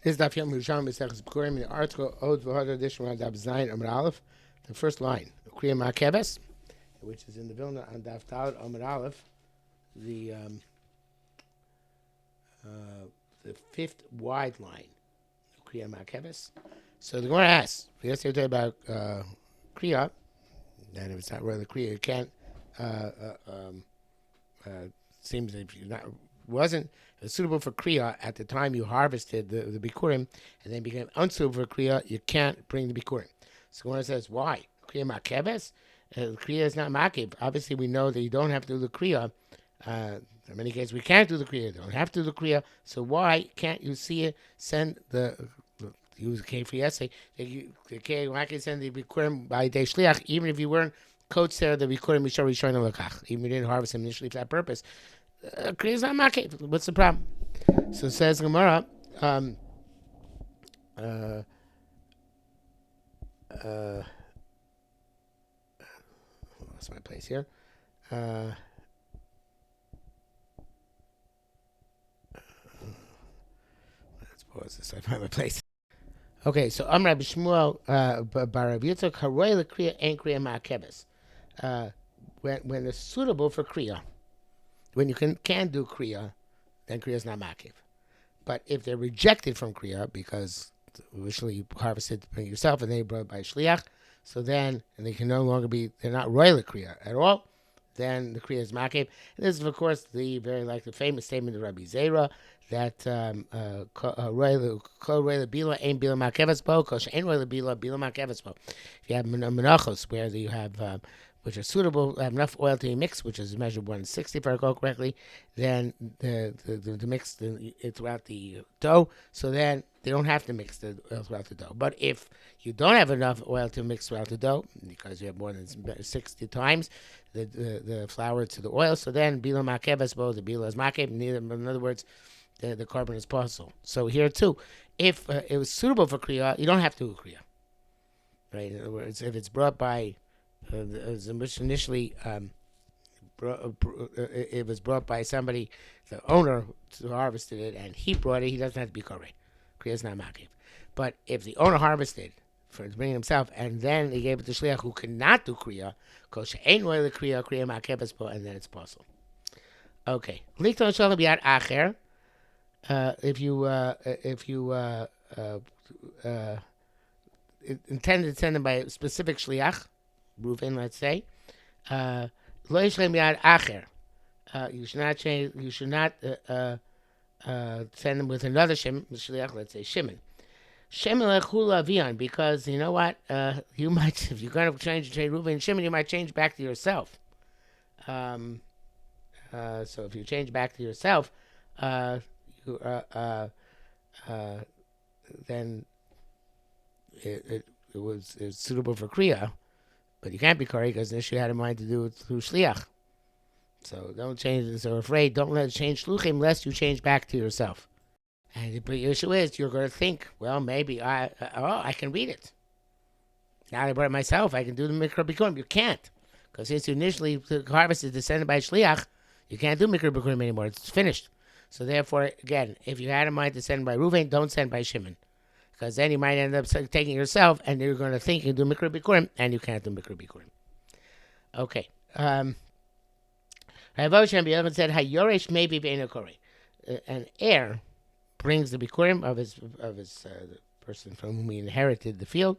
This daf Yom Yerushalmi Bikkurim in the article Od V'Hadar Edition on Daf Zayin Amud Aleph, the first line, Kriya Ma'keves, which is in the Vilna on Daf Talad Amud Aleph, the fifth wide line, Kriya Ma'keves. So the Gemara asks, yesterday about Kriya, and if it's not really Kriya, you can't. Seems that if you not wasn't suitable for Kriya at the time you harvested the Bikkurim, and then became unsuitable for Kriya, you can't bring the Bikkurim. So one says, why? Kriya Ma'keves? Kriya is not Ma'kev. Obviously, we know that you don't have to do the Kriya. In many cases, we can't do the Kriya. You don't have to do the Kriya. So why can't you see it? Send use K for yesterday. Why can't you send the Bikkurim by Day Shliach, even if you weren't coached there, the Bikkurim Mishar Rishonim Lakach, even if you didn't harvest them initially for that purpose? Kriya is not Ma'kev. What's the problem? So says Gemara, lost my place here. Let's pause this. I find my place. Okay, so Amr Rabbi Shmuel bar Rav Yitzchak Haroy LeKriya Ein Kriya Ma'keves. When it's suitable for Kriya, when you can do Kriya, then Kriya is not Ma'kev. But if they're rejected from Kriya because initially you harvested to bring yourself and then you brought it by Shliach, so then, and they can no longer be, they're not royal Kriya at all, then the Kriya is Ma'kev. And this is, of course, the famous statement of Rabbi Zera that royal bila ain't bila Ma'keves bo, kosh ain't royal bila Ma'keves bo. If you have menachos where you have which are suitable, have enough oil to be mixed, which is measured 160 if I recall correctly, then the mix throughout the dough, so then they don't have to mix the oil throughout the dough. But if you don't have enough oil to mix throughout the dough, because you have more than 60 times the flour to the oil, so then bila ma'keves bo, the bila is ma'kev. In other words, the carbon is possible. So here too, if it was suitable for kriya, you don't have to do kriya. Right? In other words, if it's brought by initially it was brought by somebody, the owner who harvested it, and he brought it, he doesn't have to be koreh. Kriya is not ma'kev. But if the owner harvested for bringing himself, and then he gave it to shliach who cannot do kriya, because ain't the kriya ma'kev, and then it's possible. Okay. Likton shalom b'yad acher. If you intended to send them by a specific shliach, Reuven, let's say, lo yishlem yad acher. You should not change. You should not send them with another shliach. Let's say Shimon. Shimon lechula avion, because you know what? You might, if you're going to change Reuven and Shimon, you might change back to yourself. So if you change back to yourself, then it's suitable for kriya. But you can't be koreh because initially you had in mind to do it through shliach. So don't change it. So afraid, don't let it change shluchim unless you change back to yourself. And the issue is, you're going to think, well, maybe I can read it. Now I brought it myself, I can do the mikra bikurim. You can't, because since you initially harvested descended by shliach, you can't do mikra bikurim anymore. It's finished. So therefore, again, if you had in mind to send by Reuven, don't send by Shimon. Because then you might end up taking it yourself, and you're going to think you do mikra bikurim, and you can't do mikra bikurim. Okay. Rav Oshem said, "Hayoresh maybe be'eno koreh." An heir brings the bikurim of his the person from whom he inherited the field,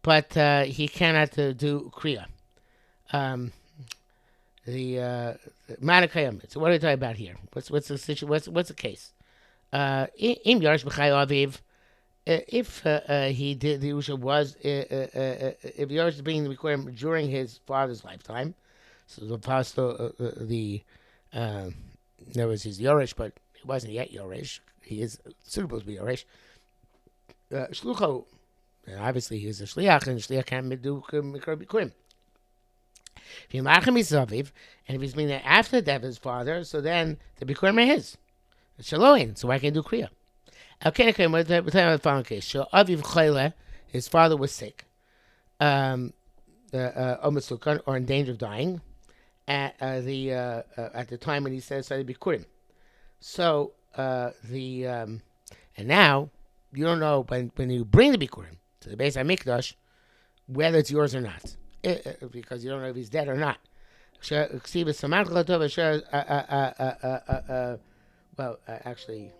but he cannot do kriya. The manakayam. So what are we talking about here? What's the situation? What's the case? Im yaresh b'chay aviv. If he did, the Yerusha was, if Yerush is bringing the Bikkurim during his father's lifetime, so the apostle, there was his Yerush, but he wasn't yet Yerush. He is suitable to be Yerush. Shlucho, obviously he is a Shliach, and Shliach can't do Bikkurim. If you mark him Isaviv, and if he's been there after the death of his father, so then the Bikkurim are his. It's Shaloin, so I can do Kriya. Okay, we're talking about the following case. So Aviv Chayle, his father was sick, or in danger of dying, at the time when he says Bikurim. So and now you don't know when you bring the Bikurim to the Beis Hamikdash whether it's yours or not, because you don't know if he's dead or not. Actually,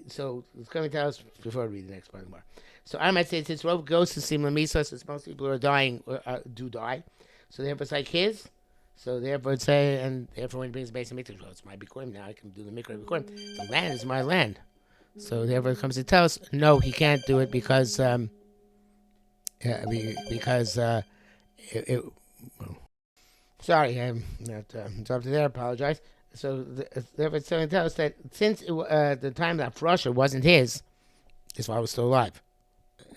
so it's going to tell us before I read the next part more. So I might say since Rov goes to Sim Lamisa, since most people who are dying do die, so therefore it's like his. So therefore it's say, and therefore when he brings the Beis Hamikdash, well, it's my Bikurim now. I can do the Mikra Bikurim. The land is my land. So therefore it comes to tell us, no, he can't do it because well, sorry, I'm not up to there. Apologize. So therefore, it's going to tell us that since the time that Russia wasn't his father was still alive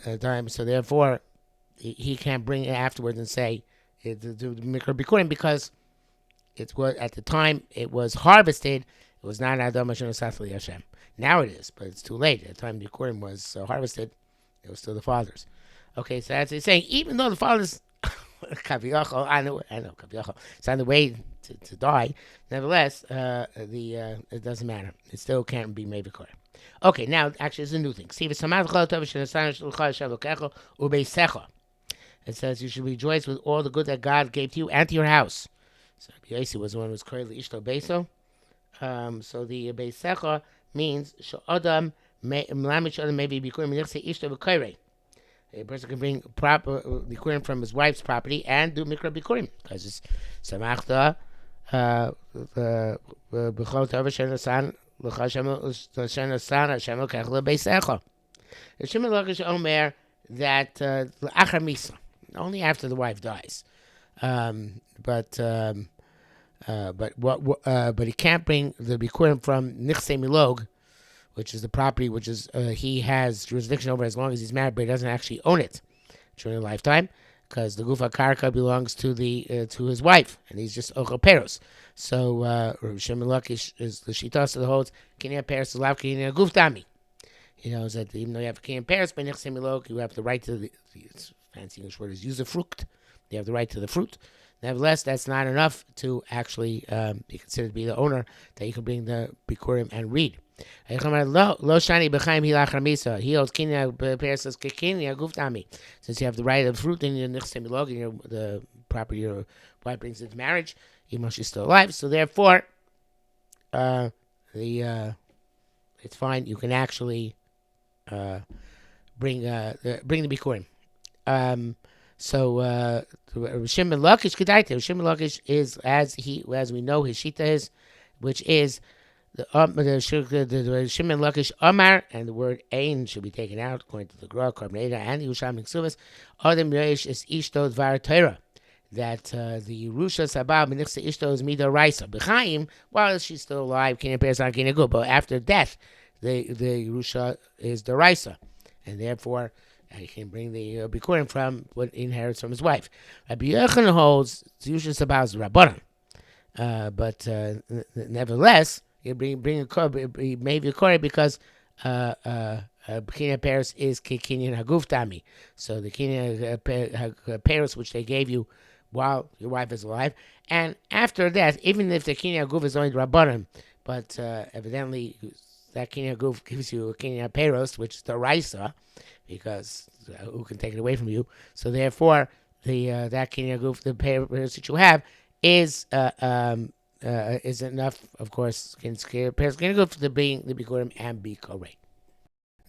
at the time. So therefore, he can't bring it afterwards and say to Mikra Bikurim because it was at the time it was harvested. It was not Adam Hashem Sasli Hashem. Now it is, but it's too late. At the time the Bikurim was harvested, it was still the father's. Okay, so that's saying even though the father's Kaviyachol, I know, Kaviyachol, it's on the way to die. Nevertheless, it doesn't matter. It still can't be made bikurim. Okay, now actually it's a new thing. It says you should rejoice with all the good that God gave to you and to your house. So Yossi was the one who was called Ishto Beso. So the Beisecha means Sh'odam Mlamish Adam maybe bikurim Nichse Ishto B'Kairei. A person can bring proper bikurim from his wife's property and do mikra bikurim because it's samachta b'chol tov shenasan l'chashem Hashem lokech lebeisecha. The Shimon Lakish Omer that l'achar misa, only after the wife dies, but he can't bring the bikurim from nichse milog, which is the property which is he has jurisdiction over as long as he's married, but he doesn't actually own it during a lifetime, because the gufa karka belongs to to his wife, and he's just ochel peros. So Shimon Lakish is the shitas that holds kinyan peros lav kinyan guf dami. He knows that even though you have kinyan peros by nichse milog, you have the right to the fancy English word is usufruct. You have the right to the fruit. Nevertheless, that's not enough to actually be considered to be the owner that you can bring the bikurim and read. Since you have the right of fruit in your nichse milog, in the property your wife brings into marriage, even though she's still alive, so therefore, it's fine. You can actually bring the bikurim. So Shimon Lakish Kedaita. Shimon Lakish is as we know his shita is, which is the Shimon Lakish Amar, and the word Ein should be taken out according to the Gra, Karmeda, and the Yerushalmi Bikkurim. Adam Reish is Ishto Dvar Torah, that the Yerusha Sabah B'nichse Ishto is Mida Raisa. B'chaim, while she's still alive, Kinyan Peres not Kinyan Good, but after death, the Yerusha is the Raisa, and therefore he can bring the bikurim from what he inherits from his wife. Rabbi Yochanan holds it's usually about the rabbanon, but nevertheless, you bring a korban. He made a korban because kinyan peres is kinyan haguf dami. So the kinyan peres which they gave you while your wife is alive, and after that, even if the kinyan haguf is only the rabbanon, but evidently that kinyan haguf gives you a kinyan peres, which is the raisa, because who can take it away from you? So therefore, that kinyan haguf, the peres that you have, is enough, of course, can go for the being the bikurim and be correct.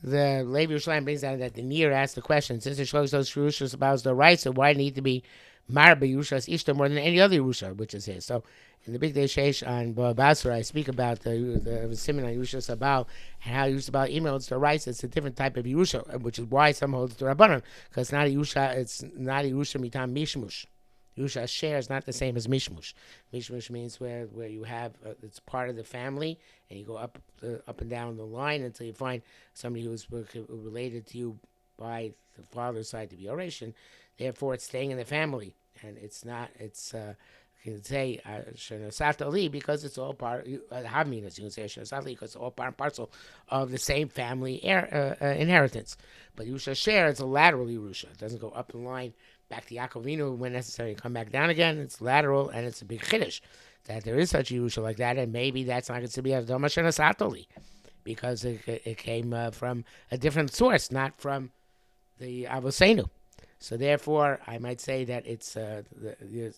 The Levi Yerushalmi brings out that the Nir asked the question, since the Shlosh those Yerushas about the right, so why need to be Mar Yerushas Ishta more than any other Yerusha, which is his? So in the Big Day Sheish on Basra, I speak about the Simon on Yerusha Sabal and how Yerusha Sabal emails the rights. It's a different type of Yerusha, which is why some hold it to Rabbanon, because it's not a Yerusha mitam mishmush. Yerusha share is not the same as mishmush. Mishmush means where you have it's part of the family, and you go up and down the line until you find somebody who's related to you by the father's side to be oration. Therefore, it's staying in the family, and it's not. It's you can say Shatali because it's all part. Havminas, you can say Shatali because it's all part and parcel of the same family inheritance. But Yerusha share is a lateral Yerusha. It doesn't go up the line back to Yaakov Avinu when necessary, come back down again. It's lateral, and it's a big chiddush that there is such a Yerusha like that, and maybe that's not considered to be Avdom Hashem Satoli, because it came from a different source, not from the Avosenu. So therefore, I might say that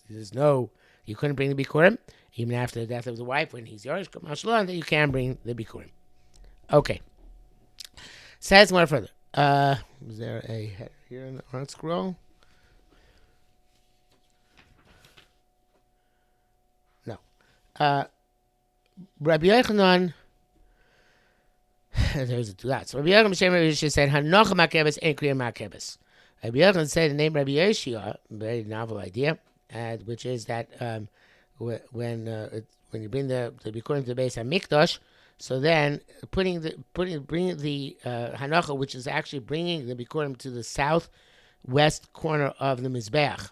there's no, you couldn't bring the Bikurim even after the death of the wife when he's yours. That you can bring the Bikurim. Okay. Says more further. Is there a head here in the front scroll? No. Rabbi Yochanan. There's a two dots. Rabbi Yochanan B'Shem Rabbi Yeshua said, "Hanocha makebes ain't kriya makebes." Rabbi Yochanan said the name Rabbi Yeshua, very novel idea, which is that when you bring the Bikurim to the base Hamikdash, so then bringing the Hanocha, which is actually bringing the Bikurim to the southwest corner of the Mizbeach,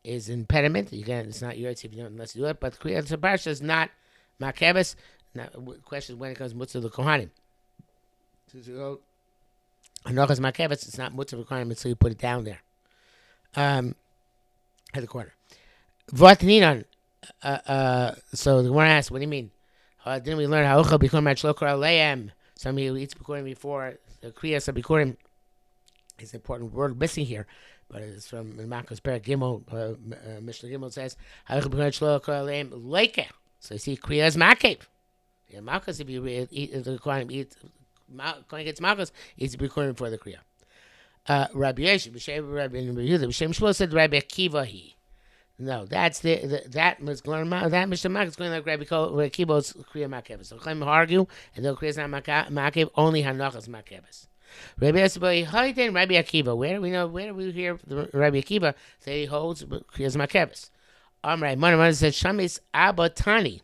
is impediment. Again, it's not yours if you don't unless you do it. But Kriyas Parsha is not makebes. Now, question when it comes to the Kohanim. Hanochas makebes, it's not mutzah requirement, so you put it down there, at the corner. V'atninan. So the Gemara asks, what do you mean? Didn't we learn ha'ochel bikurim at shlokar aleim? Somebody who eats bikurim before the kriyas of bikurim is an important word missing here, but it's from Makos Perek Gimel. Mishnah Gimel says ha'ochel bikurim at shlokar aleim leike. So you see kriyas makev. Yeah, Makos, if you eat the Kohanim eat. Kohen gets Malchus, he's bikurim for the kriya. Rabbi Yeshua, B'Shem Rabbi Yehuda, B'Shem Shmuel said Rabbi Akiva he. No, that's that was going that Mishnah Malchus is going like Rabbi Akiva's kriya makebes. So Chaim argue, and the kriya is not makev, only Hanochas makebes. Rabbi Yeshua, Hayden Rabbi Akiva. Where do we hear Rabbi Akiva say he holds kriya makebes? Amrei Mana said Shamis Abatani.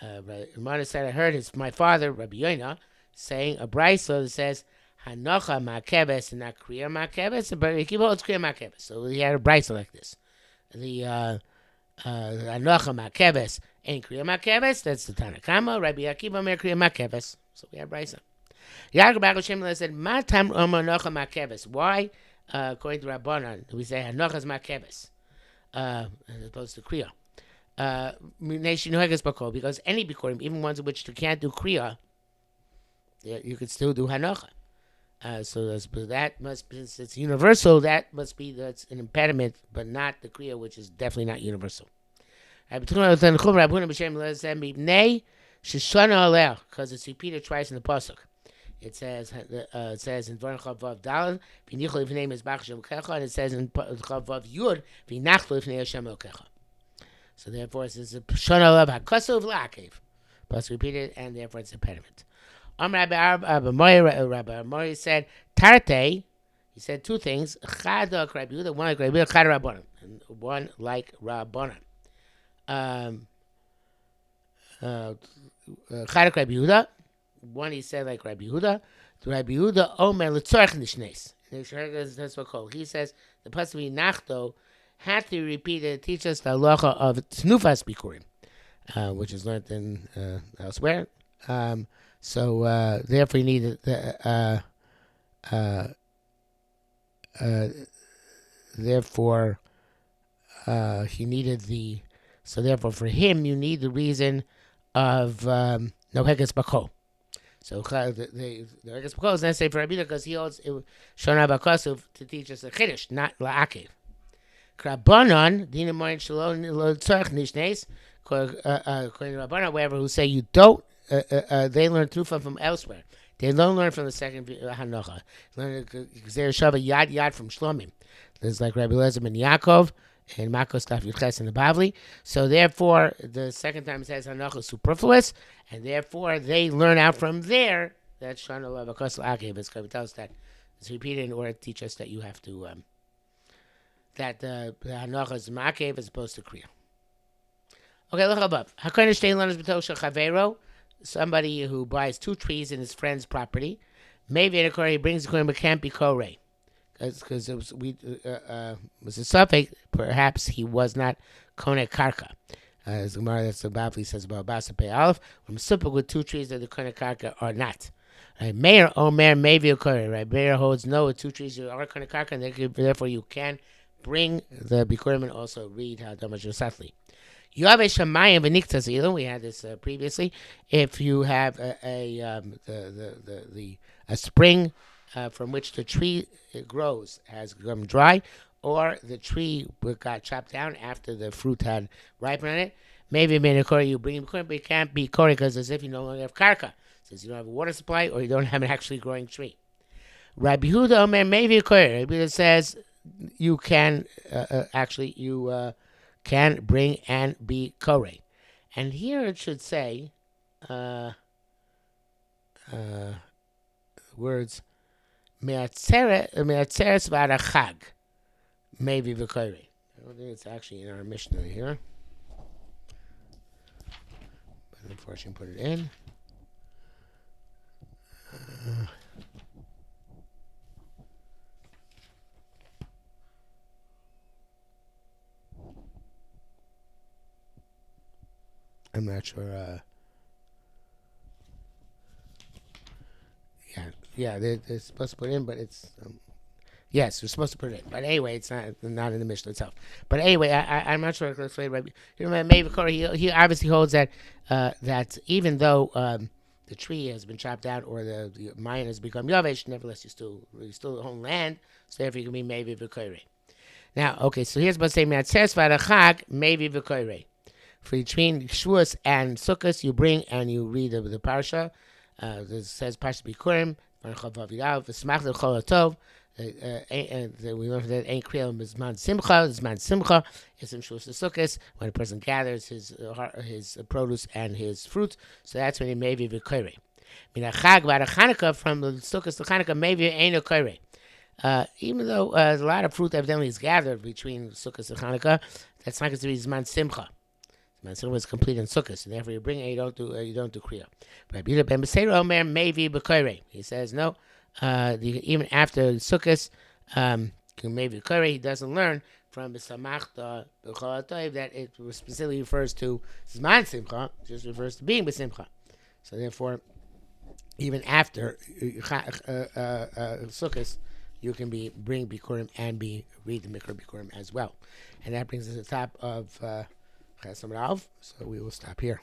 Ramana said, I heard my father, Rabbi Yoina, saying a brayso that says, Hanocha makebes and not kriya makebes, but Akiva holds kriya makebes. So he had a brayso like this. The Hanocha makebes and kriya makebes, that's the Tanakama, Rabbi Akiva mer kriya makebes. So we have brayso. Yaakov Baruch said, Matam Hanocha makebes. Why, according to Rabbanan, do we say Hanocha's makebes, as opposed to kriya? Because any bikurim, even ones in which you can't do kriya, you could still do hanocha. So that must be, since it's universal, that's an impediment, but not the kriya, which is definitely not universal. Because it's repeated twice in the pasuk. It says in Dvarim Chavav Daled, "V'nichol ifnei mizbach Hashem Elokecha," and it says in Chavav Yud, "V'nachlo ifnei Hashem Elokecha." So therefore, it's a Shana Lav HaKosov La'akev. Plus repeated, and therefore it's impediment. Rabbi Mori said, Tarte, he said two things, Chada Rabbi Yehuda, one like Rabbi Yehuda, Chada Rabbanan, and one like Rabbanan. Chada Rabbi Yehuda, one he said like Rabbi Yehuda, Rabbi Yehuda Omer L'tzorech Nishnes. That's what called. He says, the possibly Nachto, had to repeat it, teach us the halacha of Tnufas Bikurim, which is learned in elsewhere. So therefore, he needed he needed the. So therefore, for him, you need the reason of no heges bako. So the heges bako is necessary for Rabbi because he holds Shona Bakosov to teach us a chiddush, not la'akev. Rabbanan, Dina Morin Shalom Tzorech Nishnes, according to Rabbanan, however, who say you don't, they learn Trufa from elsewhere. They don't learn from the second Hanocha. Learn Gzer Shava Yad from Shlomim. There's like Rabbi Eliezer ben Yaakov and Makos Taf Yuches in the Bavli. So therefore, the second time it says Hanocha is superfluous, and therefore they learn out from there that Shana Lavakos La'akev is going to tell us that it's repeated in order to teach us that you have to. That the hanocha is makev as opposed to kriya. Okay, look above. Hakodesh shtein lanos b'tosha chavero, somebody who buys two trees in his friend's property. Maybe in a he brings the kohen but can't be koreh, because it was a suffix. Perhaps he was not koneh karka. As the Gemara that's the Bavli says about Basa Pei Aleph, I'm super with two trees that the koneh karka are not. Right, Meir Omer maybe a koreh. Right, Meir holds no with two trees are koneh karka, and therefore you can bring the Bikurim and also read Hadamash Satli. Yave Shamayim v'Niktazilu. We had this previously. If you have a spring from which the tree grows has become dry, or the tree got chopped down after the fruit had ripened on it, maybe in a Kori you bring Bikurim, but you can't be Kori because as if you no longer have karka, since you don't have a water supply or you don't have an actually growing tree. Rabbi Huda Omer maybe a Kori. Rabbi Huda says you can can bring and be kore. And here it should say words me'atzeres v'arachag maybe v'kore. I don't think it's actually in our Mishnah here, but unfortunately put it in. I'm not sure. They're supposed to put it in, but it's yes, we're supposed to put it in. But anyway, it's not in the Mishnah itself. But anyway, I'm not sure. Right. Maybe he obviously holds that that even though the tree has been chopped out or the mine has become yavesh, nevertheless you still own land, so therefore you can be maybe v'koire. Now, okay, so here's what's saying: Me'atzeres v'arachag maybe v'koire. For between Shavuos and Sukkot, you bring and you read the parsha. It says Parsha Bikurim, Baruch Havavidav, V'smach L'chol Tov. We learned that ain't kriyah Zman Simcha. Zman Simcha is in Shavuos Sukkot when a person gathers his produce and his fruit. So that's when he may be v'koire. Minachag v'arachanukah from the Sukkot to Chanukah maybe ain't a koire. Even though a lot of fruit evidently is gathered between Sukkot and Chanukah, that's not going to be Zman Simcha. Matzah was complete in Sukkot, and therefore you bring it, you don't do kriya. But Ben Beseir Omer maybe b'koire. He says no. Even after Sukkot, maybe b'koire. He doesn't learn from B'samachta b'chol ha'tov that it specifically refers to Zman Simcha, just refers to being b'simcha. So therefore, even after Sukkot, you can bring Bikurim and read the Mikra Bikurim as well. And that brings us to the top of. So we will stop here.